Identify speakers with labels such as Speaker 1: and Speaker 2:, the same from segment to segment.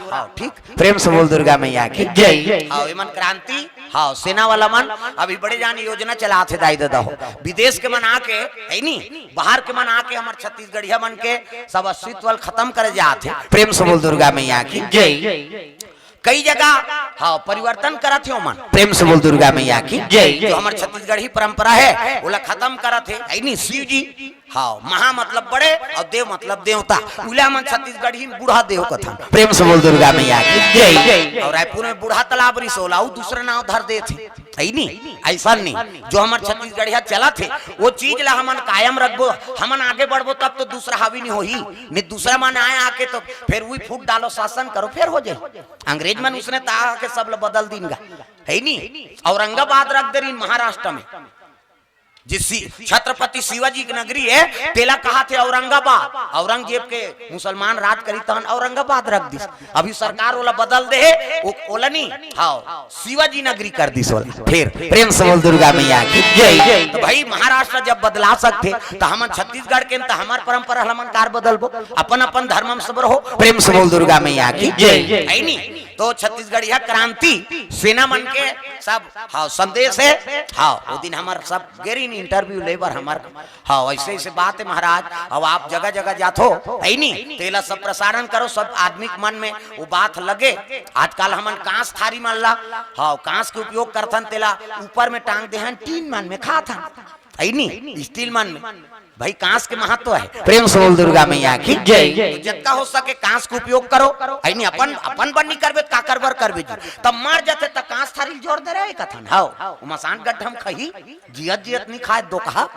Speaker 1: हाँ ठीक, प्रेम से बोल दुर्गा मैया की जय। हाँ मन क्रांति, हाँ सेना वाला मन अभी बड़े जान योजना चला थे दाई दादा हो, विदेश के मन आके है नी, बाहर के मन आके हमारे छत्तीसगढ़िया मन के सब अस्तित्व खत्म करे जाते। प्रेम से बोल दुर्गा मैया की जय। कई जगह हाँ परिवर्तन करत थे मन, प्रेम से बोल दुर्गा मैया की जय। जो हमारे छत्तीसगढ़ी परंपरा है वो खत्म करत है, है नी शिव जी हाँ महा मतलब बड़े और देव मतलब देवता, उला मन छत्तीसगढ़ी बूढ़ा देव कथा। प्रेम से बोल दुर्गा मैया की जय। और रायपुर में बूढ़ा तालाब रिसोला दूसरा नाम धर दे थे, है नी ऐसा नहीं। जो हमारे छत्तीसगढ़िया चला थे वो चीज ला हमन कायम रखबो, हमन आगे बढ़बो तब तो दूसरा हावी नहीं होही, नहीं दूसरा मन आए आके तो फिर वही फूट डालो शासन करो फिर हो जाए। अंग्रेज मन उसने ता के सब बदल दीनगा, है नी। औरंगाबाद रख दे महाराष्ट्र में, जिस छत्रपति शिवाजी की नगरी है तेला कहा थे औरंगाबाद, औरंगजेब के मुसलमान राज करी तहन औरंगाबाद रख दी। अभी सरकार वाला बदल दे ओला नहीं हाँ शिवाजी नगरी कर दी सोला। फिर प्रेम से बोल दुर्गा मैया की जय। तो भाई महाराष्ट्र जब बदला सकते तो हम छत्तीसगढ़ के तो हमार परंपरा हमन कार बदलबो, अपन अपन धर्म सबर हो। प्रेम से बोल दुर्गा मैया की जय, है नी। तो छत्तीसगढ़िया क्रांति सेना मन के सब हाँ संदेश है, हाँ वो दिन हमार सब गेरी इंटरव्यू लेबर हमार हाँ ऐसे ऐसे बात है महाराज। अब आप जगह जगह जातो है नी तेला सब प्रसारण करो, सब आदमी के मन में वो बात लगे। आजकल हमन कांस थारी मन ला हाँ कांस के उपयोग करथन, तेला ऊपर में टांग दे हन, टीन मन में खाथन, है नी स्टील मन में। भाई कांस के महत्व है। प्रेम से बोल दुर्गा मैया की जय। तो जितना हो सके कांस का उपयोग करो, है नी अपन अपन बन्नी करबे का करबर करबे जी तब मर जाते त कांस थारी जोड़ दे रहे कथन हां मसान गड्ढ हम खही जियत जियत नहीं खाए दो कहा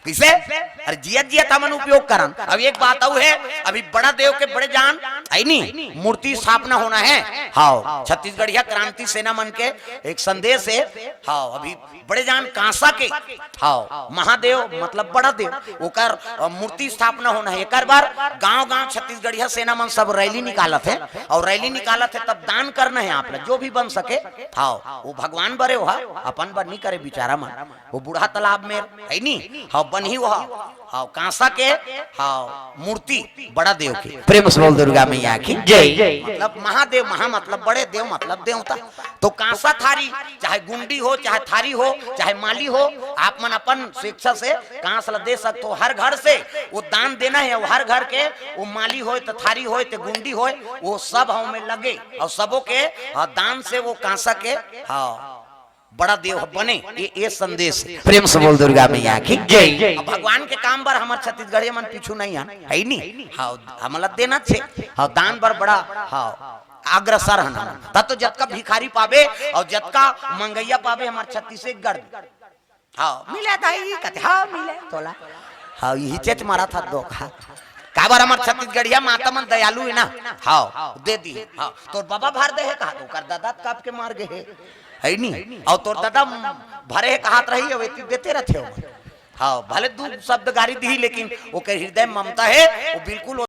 Speaker 1: किसे, अरे जियत जियत हमन उपयोग करन। अब एक बात और है, अभी बड़ा देव के बड़े जान है नी मूर्ति स्थापना होना है, हाँ छत्तीसगढ़िया क्रांति सेना मन के एक संदेश है। हाँ अभी बड़े जान कांसा के हाँ महादेव मतलब बड़ा देव ओकर मूर्ति स्थापना होना है। एक बार गांव गांव छत्तीसगढ़िया सेना मन सब रैली निकालत है, और रैली निकालत है तब दान करना है आप जो भी बन सके। हाँ वो भगवान बरे हो अपन बर नहीं करे बेचारा मन, वो बूढ़ा तालाब में है नी हाँ बनी वो हाँ कांसा के हाँ मूर्ति बड़ा देव की। प्रेम से बोल दुर्गा मैया की जय। मतलब महादेव महा मतलब बड़े देव मतलब देवता। तो कांसा थारी चाहे गुंडी हो चाहे थारी हो चाहे माली हो, आप मन अपन शिक्षा से कांस ला दे सकते हो। हर घर से वो दान देना है, वो हर घर के वो माली हो तो थारी हो तो गुंडी हो वो सब हम में लगे, और सबों के दान से वो कांसा के हाँ बड़ा देव बने, ये संदेश। प्रेम से बोल दुर्गा मैया की जय। भगवान के काम बर हमारे छत्तीसगढ़िया मन पीछू नहीं है नी हाँ हमला देना छे हाँ दान बर बड़ा हाँ अग्रसर है। तब तो जतका भिखारी पावे और जतका मंगैया पावे हमारे छत्तीसगढ़ हाँ मिले दाई कहते हाँ मिले तोला हाँ यही चेच मारा था दो का बार हमारे छत्तीसगढ़िया माता मन दयालु है ना हाँ दे दी हाँ तो बाबा भार दे है कहा तो कर दादा काप के मार गए है नी, और तोर दादा भरे कहात रही है देते रहते हो हाँ भले दू शब्द गारी दी लेकिन वो हृदय ममता है वो बिल्कुल